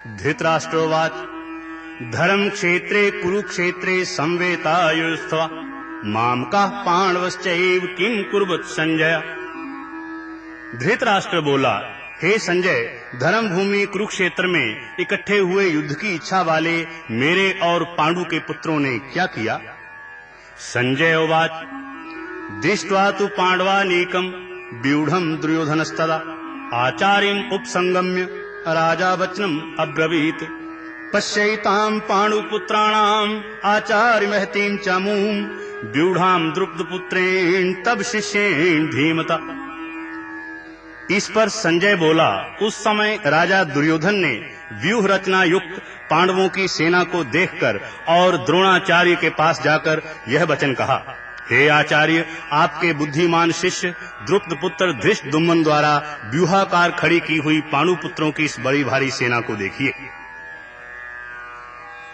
धृतराष्ट्रोवाच धर्म क्षेत्रे कुरुक्षेत्रे संवेतायुस्त्वा मामका पांडवश्चैव किम कुर्वत संजय। धृतराष्ट्र बोला, हे संजय, धर्म भूमि कुरुक्षेत्र में इकट्ठे हुए युद्ध की इच्छा वाले मेरे और पांडु के पुत्रों ने क्या किया। संजय उवाच दृष्ट्वा तु पांडवानीकं व्यूढ़ं दुर्योधनस्तदा आचार्यम् उपसंगम्य राजा वचनम् अब्रवीत् पश्यैतां पांडुपुत्राणाम् आचार्य महतीं च मुं व्यूढ़ां द्रुपदपुत्रेण तब शिष्येण धीमता। इस पर संजय बोला, उस समय राजा दुर्योधन ने व्यूह रचना युक्त पांडवों की सेना को देखकर और द्रोणाचार्य के पास जाकर यह वचन कहा, हे आचार्य, आपके बुद्धिमान शिष्य द्रुपद पुत्र धृष्टद्युम्न द्वारा व्यूहाकार खड़ी की हुई पांडु पुत्रों की इस बड़ी भारी सेना को देखिए।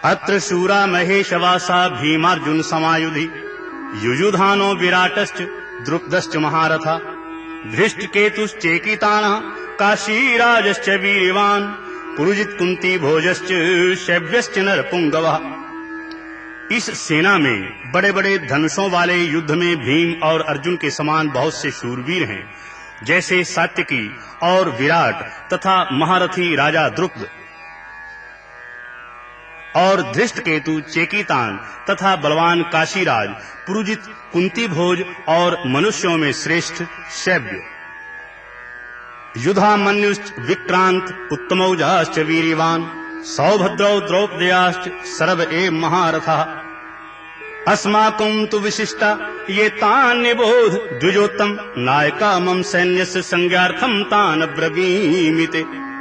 अत्र शूरा महेशवासा भीमार्जुन समायुधि युयुधानो विराटश्च द्रुपदश्च महारथा धृष्टकेतुश्चेकितानः काशीराजश्च वीर्यवान् पुरुजित कुंती भोजश्च शैव्यश्च नरपुंगवः। इस सेना में बड़े-बड़े धनुषों वाले युद्ध में भीम और अर्जुन के समान बहुत से शूरवीर हैं, जैसे सात्यकी और विराट तथा महारथी राजा द्रुपद और धृष्टकेतु चेकितान तथा बलवान काशीराज पुरुजित कुंती भोज और मनुष्यों में श्रेष्ठ शैव्य युधामन्युश्च विक्रांत उत्तमौजाश्च वीर्यवान सौभद्रौ द्रौपदेयाश्च सर्व एव महारथः अस्माकं तु विशिष्टा ये तान् निबोध द्विजोत्तम नायका मम सैन्यस्य संज्ञार्थं तान् ब्रवीमिते।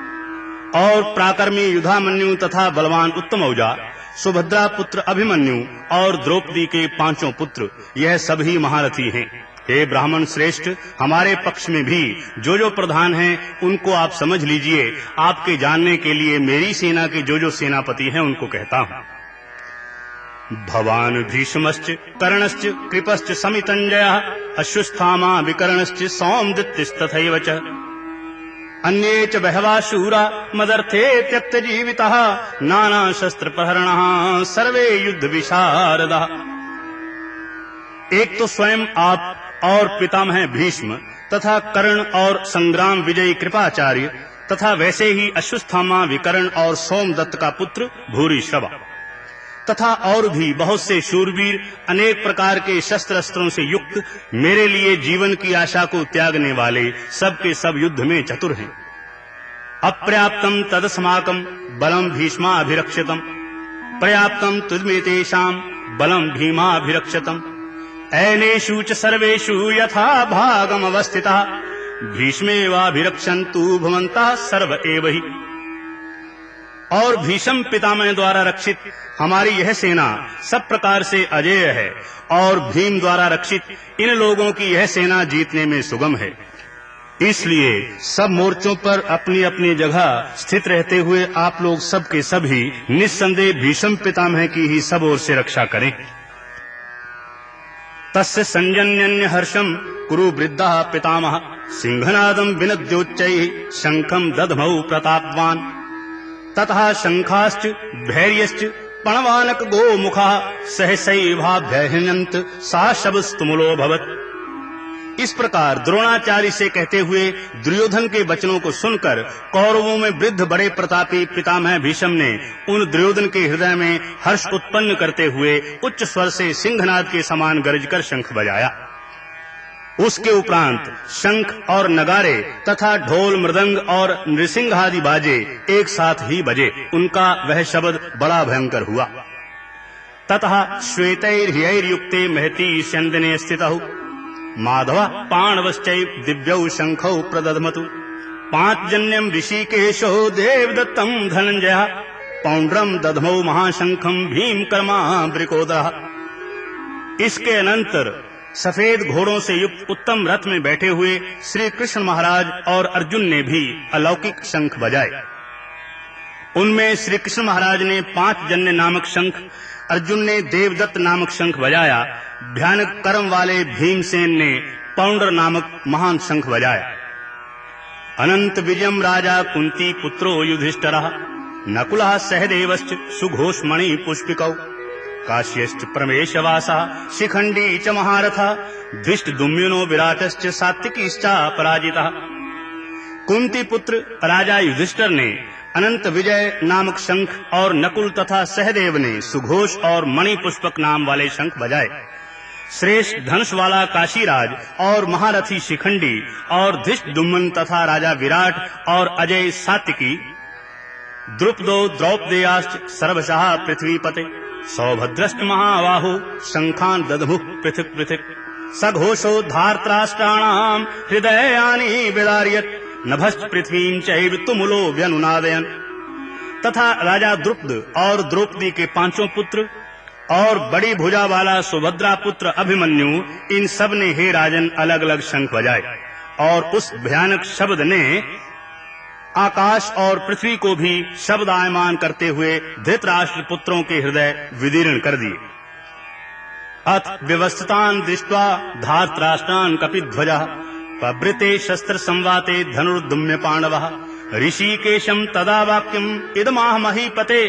और प्राकर्मी युधामन्यु तथा बलवान उत्तमौजा, सुभद्रा पुत्र अभिमन्यु और द्रौपदी के पांचों पुत्र, यह सभी महारथी हैं। हे ब्राह्मण श्रेष्ठ, हमारे पक्ष में भी जो प्रधान हैं उनको आप समझ लीजिए। आपके जानने के लिए मेरी सेना के जो सेनापति हैं उनको कहता हूँ। भवान भीष्मश्च कर्णश्च कृपश्च समितञ्जयः अश्वत्थामा विकर्णश्च सौमदत्तिस्तथैव च अन्ये च बहवः शूरा मदर्थे त्यक्तजीवितः नाना शस्त्रप्रहरणः सर्वे युद्ध विशारदः। एक तो स्वयं आप और पितामह भीष्म तथा कर्ण और संग्राम विजयी कृपाचार्य तथा वैसे ही अश्वत्थामा विकर्ण और सोमदत्त का पुत्र भूरिश्रवा तथा और भी बहुत से शूरवीर अनेक प्रकार के शस्त्र अस्त्रों से युक्त मेरे लिए जीवन की आशा को त्यागने वाले सब के सब युद्ध में चतुर हैं। अपर्याप्तम तदस्माकं बलम भीष्माभिरक्षितम पर्याप्तम तुद्मेतेषां बलम भीमाभिरक्षितम ऐनेषु च सर्वेषु यथा भागम अवस्थितः भीष्मेवाभिरक्षन्तु भवन्तः सर्व एव हि। और भीष्म पितामह द्वारा रक्षित हमारी यह सेना सब प्रकार से अजेय है और भीम द्वारा रक्षित इन लोगों की यह सेना जीतने में सुगम है। इसलिए सब मोर्चों पर अपनी अपनी जगह स्थित रहते हुए आप लोग सब के सभी निस्संदेह भीष्म पितामह की ही सब ओर से रक्षा करें। तस्य संजन्यन्य हर्षम कुरु वृद्धः पितामह सिंहनादं विनद्योच्चैः शंखं दधमौ प्रतापवान् ततः शंखाश्च भैर्यश्च पणवानक गोमुखः सहसैवाभ्यहनन्त सा शब्दस्तुमुलो भवत्। इस प्रकार द्रोणाचार्य से कहते हुए दुर्योधन के वचनों को सुनकर कौरवों में वृद्ध बड़े प्रतापी पितामह भीष्म ने उन दुर्योधन के हृदय में हर्ष उत्पन्न करते हुए उच्च स्वर से सिंहनाद के समान गरजकर शंख बजाया। उसके उपरांत शंख और नगारे तथा ढोल मृदंग और नृसिंह आदि बाजे एक साथ ही बजे। उनका वह शब्द बड़ा भयंकर हुआ। ततः श्वेतैर्ह्यैर्युक्ते महती स्यन्दने स्थितौ माधव पाणवश्चैव दिव्यौ शंखौ प्रदधमतु पांचजन्यं ऋषिकेशो देवदत्तं धनंजयः पौंड्रम दधमौ महाशंखं भीमकर्मा वृकोदरः। इसके अनंतर सफेद घोड़ों से युक्त उत्तम रथ में बैठे हुए श्री कृष्ण महाराज और अर्जुन ने भी अलौकिक शंख बजाए। उनमें श्री कृष्ण महाराज ने पांचजन्य नामक शंख, अर्जुन ने देवदत्त नामक शंख बजाया। भयानक कर्म वाले भीमसेन ने पौंड्र नामक महान शंख बजाया। अनंत विजयम राजा कुंती पुत्रो युधिष्ठिरः नकुलः सहदेवश्च सुघोषमणि पुष्पिकौ काश्यश्च प्रमेशवासः शिखण्डी च महारथः धृष्टद्युम्नो विराटश्च सात्विकीश्चापराजितः। कुंती पुत्र राजा युधिष्ठिर ने अनंत विजय नामक शंख और नकुल तथा सहदेव ने सुघोष और मणि पुष्पक नाम वाले शंख बजाए। श्रेष्ठ धनुष वाला काशीराज और महारथी शिखंडी और धृष्टद्युम्न तथा राजा विराट और अजय सात्विकी द्रुपदो द्रौपदेयाश्च सर्वशः पृथ्वीपते सौभद्रश्च महाबाहु शंखान ददमुः पृथक् पृथक् सघोषो धार्तराष्ट्राणाम् हृदयानि विदारयत् नभश्च पृथ्वीं चैव तुमुलो व्यनुनादयन्। तथा राजा द्रुपद और द्रौपदी के पांचों पुत्र और बड़ी भुजा वाला सुभद्रा पुत्र अभिमन्यु, इन सब ने हे राजन अलग अलग शंख बजाए और उस भयानक शब्द ने आकाश और पृथ्वी को भी शब्दायमान करते हुए धृतराष्ट्र पुत्रों के हृदय विदीर्ण कर दिए। अथ व्यवस्थितान् दृष्ट्वा धार्तराष्ट्रान् कपिध्वजः पवृते शस्त्र संवाते धनुर्दुम्य पांडवः ऋषिकेशं तदा वाक्यम् इदमाह महीपते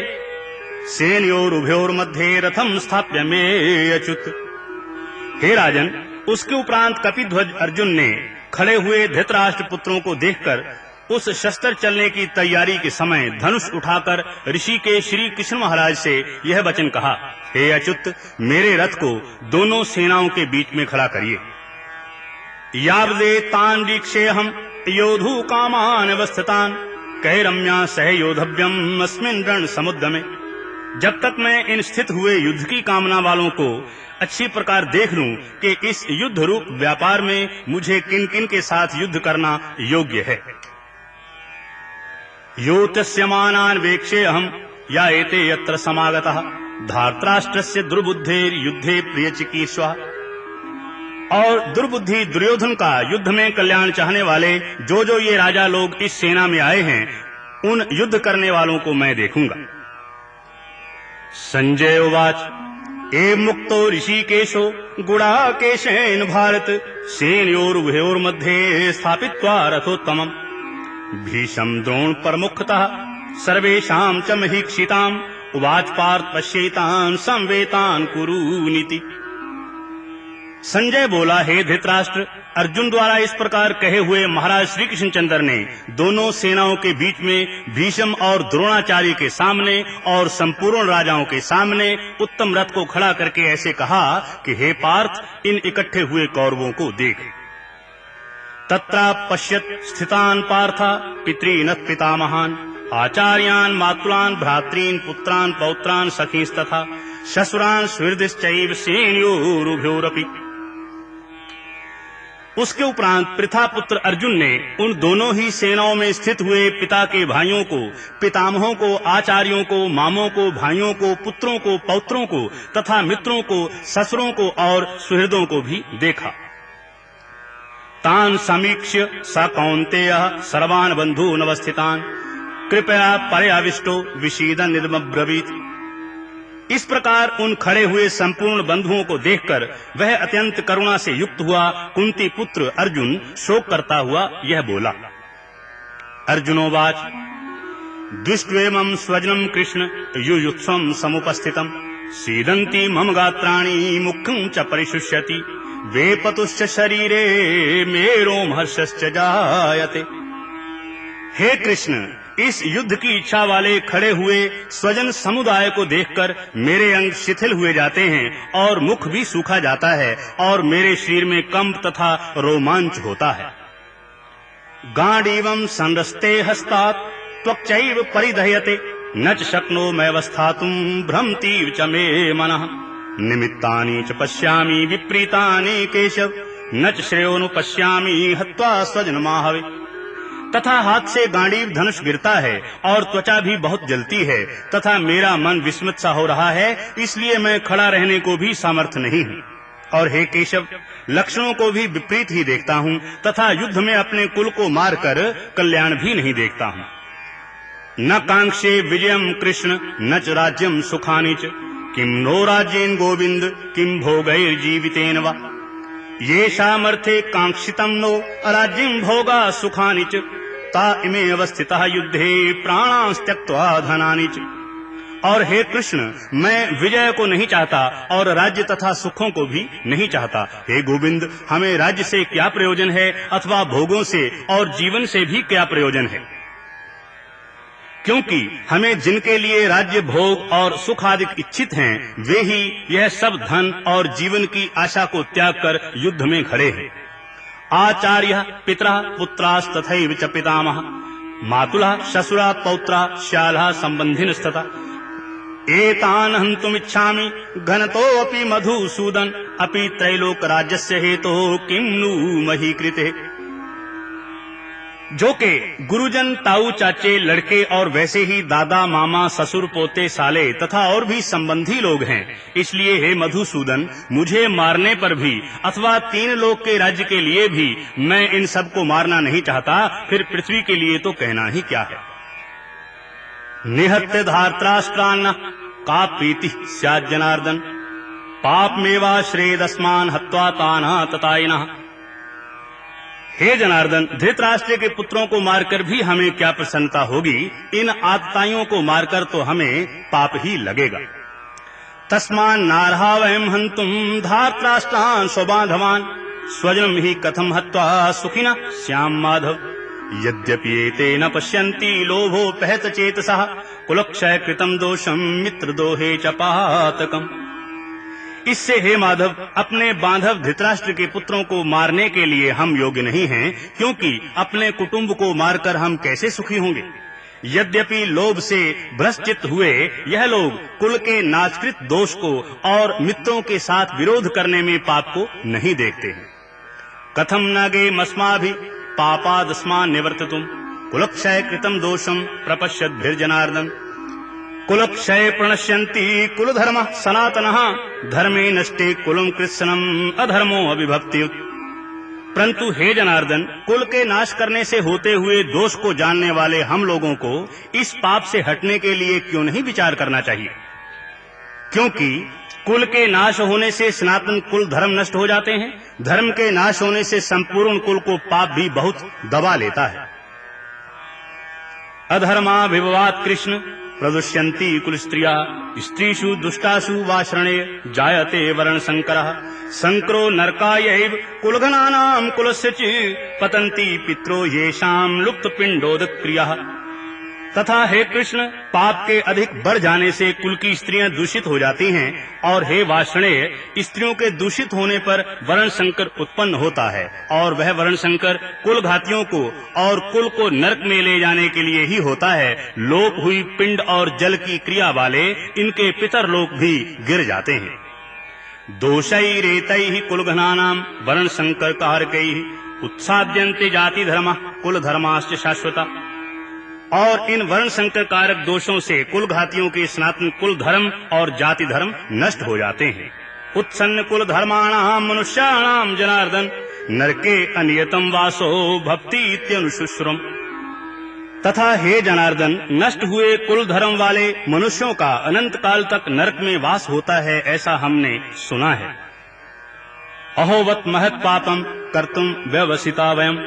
सेनयोरुभयोर्मध्ये रथम स्थाप्य मे अच्युत। हे राजन, उसके उपरांत कपिध्वज अर्जुन ने खड़े हुए धृतराष्ट्र पुत्रों को देखकर उस शस्त्र चलने की तैयारी के समय धनुष उठाकर ऋषि के श्री कृष्ण महाराज से यह वचन कहा, हे अच्युत, मेरे रथ को दोनों सेनाओं के बीच में खड़ा करिए। यावदे तान् वीक्षेऽहं योधु कामान् अवस्थितान् कैरम्या सह योधव्यम् अस्मिन् रण समुद्रमे। जब तक मैं इन स्थित हुए युद्ध की कामना वालों को अच्छी प्रकार देख लूं कि इस युद्ध रूप व्यापार में मुझे किन किन के साथ युद्ध करना योग्य है। योतस्यमानान् वेक्षेऽहं या एते यत्र समागतः धार्तराष्ट्रस्य दुर्बुद्धेर् युद्धे प्रियचिकीर्षः। और दुर्बुद्धि दुर्योधन का युद्ध में कल्याण चाहने वाले जो जो ये राजा लोग इस सेना में आए हैं, उन युद्ध करने वालों को मैं देखूंगा। संजय उवाच एवं मुक्तो ऋषिकेशो गुडाकेशेन भारत सेनयोरुभयोर्मध्ये स्थापित्वा रथोत्तमम् भीषम द्रोण प्रमुखतः सर्वेषां च महीक्षिताम् उवाच पार्थ पश्येतान् संवेतान् कुरुनीति। संजय बोला, हे धृतराष्ट्र, अर्जुन द्वारा इस प्रकार कहे हुए महाराज श्री कृष्णचंद्र ने दोनों सेनाओं के बीच में भीष्म और द्रोणाचार्य के सामने और संपूर्ण राजाओं के सामने उत्तम रथ को खड़ा करके ऐसे कहा कि हे पार्थ, इन इकट्ठे हुए कौरवों को देख। तत्रा पश्यत स्थितान् पार्था पितॄन् पितामहान् आचार्यान् मातुलान् भ्रातॄन् पुत्रान् पौत्रान् सखींस्तथा श्वशुरान् सुहृदश्चैव सेनयोरुभयोरपि। उसके उपरांत पृथापुत्र अर्जुन ने उन दोनों ही सेनाओं में स्थित हुए पिता के भाइयों को, पितामहों को, आचार्यों को, मामों को, भाइयों को, पुत्रों को, पौत्रों को तथा मित्रों को, ससुरों को और सुहृदों को भी देखा। तान् समीक्ष्य स कौन्तेयः सर्वान् बन्धून् अवस्थितान् कृपया पर्याविष्टो विषीदन् इदमब्रवीत्। इस प्रकार उन खड़े हुए संपूर्ण बंधुओं को देखकर वह अत्यंत करुणा से युक्त हुआ कुंती पुत्र अर्जुन शोक करता हुआ यह बोला। अर्जुनोवाच दृष्ट्वेमं स्वजनं कृष्ण युयुत्सं समुपस्थितं सीदन्ति मम गात्राणि मुखं च परिशुष्यति वेपतुश्च शरीरे मे रोमहर्षश्च जायते। हे कृष्ण, इस युद्ध की इच्छा वाले खड़े हुए स्वजन समुदाय को देखकर मेरे अंग शिथिल हुए जाते हैं और मुख भी सूखा जाता है और मेरे शरीर में कंप तथा रोमांच होता है। गांडीवं संरस्ते हस्तात् त्वक्चैव परिदह्यते न च शक्नोम्यवस्थातुं भ्रमतीव च मे मनः निमित्तानि च पश्यामि विपरीतानि केशव न च श्रेयोनुपश्यामि हत्वा स्वजनमाहवे। तथा हाथ से गांडीव धनुष गिरता है और त्वचा भी बहुत जलती है तथा मेरा मन विस्मित सा हो रहा है, इसलिए मैं खड़ा रहने को भी सामर्थ्य नहीं हूँ। और हे केशव, लक्षणों को भी विपरीत ही देखता हूँ तथा युद्ध में अपने कुल को मारकर कल्याण भी नहीं देखता हूँ। न कांक्षे विजयम कृष्ण न च राज्यम सुखानि च किम नो राज्येन गोविंद किम भोगैर्जीवितेन वा येषामर्थे कांक्षितं नो राज्यं भोगा सुखानि च ता इमे अवस्थितः युद्धे प्राणांस त्यक्त्वा धनानि च। और हे कृष्ण, मैं विजय को नहीं चाहता और राज्य तथा सुखों को भी नहीं चाहता। हे गोविंद, हमें राज्य से क्या प्रयोजन है अथवा भोगों से और जीवन से भी क्या प्रयोजन है? क्योंकि हमें जिनके लिए राज्य भोग और सुख आदि इच्छित हैं, वे ही यह सब धन और जीवन की आशा को त्याग कर युद्ध में खड़े हैं। आचार्य पितरः पुत्रास्तथैव च पितामहः मातुलः शशुरा पौत्रा श्यालः संबंधिनस्तथा एतान् हन्तुमिच्छामि घनतोऽपि मधुसूदन अपि त्रैलोकराज्यस्य हेतोः किं नु मही कृते। जो के गुरुजन, ताऊ, चाचे, लड़के और वैसे ही दादा, मामा, ससुर, पोते, साले तथा और भी संबंधी लोग हैं। इसलिए हे मधुसूदन, मुझे मारने पर भी अथवा 3 लोक के राज्य के लिए भी मैं इन सबको मारना नहीं चाहता, फिर पृथ्वी के लिए तो कहना ही क्या है। निहत्य धार्तराष्ट्रान्न का प्रीति स्यात् जनार्दन पापमेवाश्रेदस्मान् हत्वा तानः ततायिनः। हे जनार्दन, धृतराष्ट्र के पुत्रों को मारकर भी हमें क्या प्रसन्नता होगी? इन आतताइयों को मारकर तो हमें पाप ही लगेगा। तस्मान् नार्हा वयं हन्तुं धार्तराष्ट्रान् स्वबान्धवान् स्वजनं हि कथं हत्वा सुखिनः स्याम माधव। यद्यपि एते न पश्यन्ति लोभोपहत चेतसः कुलक्षय कृतं दोषं मित्रदोहे च पातकम्। इससे हे माधव, अपने बांधव धृतराष्ट्र के पुत्रों को मारने के लिए हम योग्य नहीं हैं, क्योंकि अपने कुटुंब को मारकर हम कैसे सुखी होंगे। यद्यपि लोभ से भ्रष्ट हुए यह लोग कुल के नाशकृत दोष को और मित्रों के साथ विरोध करने में पाप को नहीं देखते हैं। कथम न गे मस्माभि पापादस्मान् निवर्तितुम् कुलक्षय कृतं दोषं प्रपश्यद्भिर्जनार्दन। कुलक्षय प्रणश्यन्ति कुलधर्मः सनातनः धर्मे नष्टे कुलं कृत्स्नम् अधर्मो अभिभक्ति। परंतु हे जनार्दन, कुल के नाश करने से होते हुए दोष को जानने वाले हम लोगों को इस पाप से हटने के लिए क्यों नहीं विचार करना चाहिए? क्योंकि कुल के नाश होने से सनातन कुल धर्म नष्ट हो जाते हैं। धर्म के नाश होने से संपूर्ण कुल को पाप भी बहुत दबा लेता है। अधर्माभिभवात् कृष्ण प्रदुष्यन्ति कुल स्त्रिया स्त्रीषु दुष्टासु वाश्रणे जायते वर्ण संकरः संकरो नरकायैव कुलघनानां कुलस्य च पतन्ति पित्रो येषां लुप्त पिंडोदक क्रियाः। तथा हे कृष्ण, पाप के अधिक बढ़ जाने से कुल की स्त्रियां दूषित हो जाती हैं और हे वार्ष्णेय, स्त्रियों के दूषित होने पर वर्ण संकर उत्पन्न होता है और वह वर्ण संकर कुल घातियों को और कुल को नरक में ले जाने के लिए ही होता है। लोप हुई पिंड और जल की क्रिया वाले इनके पितर लोक भी गिर जाते हैं। दोषैरेतैः कुलघनानां वर्ण संकर कारकैः उत्साद्यन्ते जाति धर्मः कुल धर्माश्च शाश्वता। और इन वर्ण संकर कारक दोषों से कुल घातियों के सनातन कुल धर्म और जाति धर्म नष्ट हो जाते हैं। उत्सन्न कुल धर्माणाम मनुष्याणाम जनार्दन नरके अनियतम वासो भक्ति इत्यनुशुश्रुम। तथा हे जनार्दन, नष्ट हुए कुल धर्म वाले मनुष्यों का अनंत काल तक नरक में वास होता है, ऐसा हमने सुना है। अहोवत महत् पापम कर्तुम व्यवसिता वयम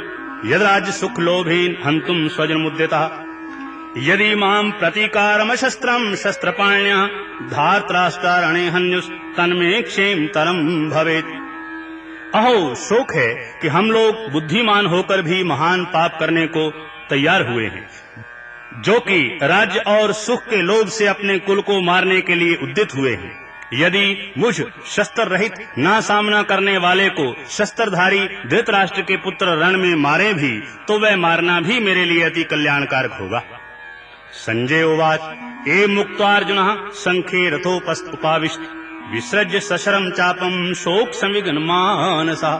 यद राज्य सुख लोभेन हंतुम स्वजनमुद्यतः यदि माम प्रतीकारम शस्त्रम शस्त्रपाण्यः धार्तराष्ट्रारणे हन्युस्तन्मे क्षेम तरम भवेत्। अहो, शोक है कि हम लोग बुद्धिमान होकर भी महान पाप करने को तैयार हुए हैं, जो कि राज्य और सुख के लोभ से अपने कुल को मारने के लिए उद्यत हुए हैं। यदि मुझ शस्त्र रहित ना सामना करने वाले को शस्त्रधारी धृतराष्ट्र के पुत्र रण में मारे भी, तो वह मारना भी मेरे लिए अति कल्याणकारक होगा। संजय उवाच ए मुक्त्वार्जुनः संखे रथोपस्थुपाविष्ट विसृज्य सशरम चापम शोक संविघ्न मानसः।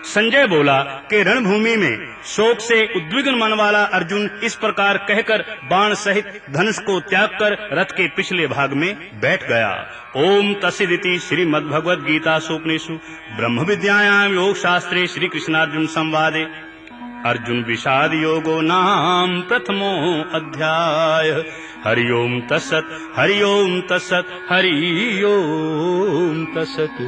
संजय बोला कि रणभूमि में शोक से उद्विग्न मन वाला अर्जुन इस प्रकार कहकर बाण सहित धनुष को त्याग कर रथ के पिछले भाग में बैठ गया। ओम तस्सदिति श्रीमद्भगवद गीता उपनिषु ब्रह्म विद्यायां योग शास्त्रे श्री कृष्णार्जुन संवादे अर्जुन विषाद योगो नाम प्रथमो अध्याय। हरि ओम तत्सत्, हरि ओम तत्सत्, हरि ओम तत्सत्।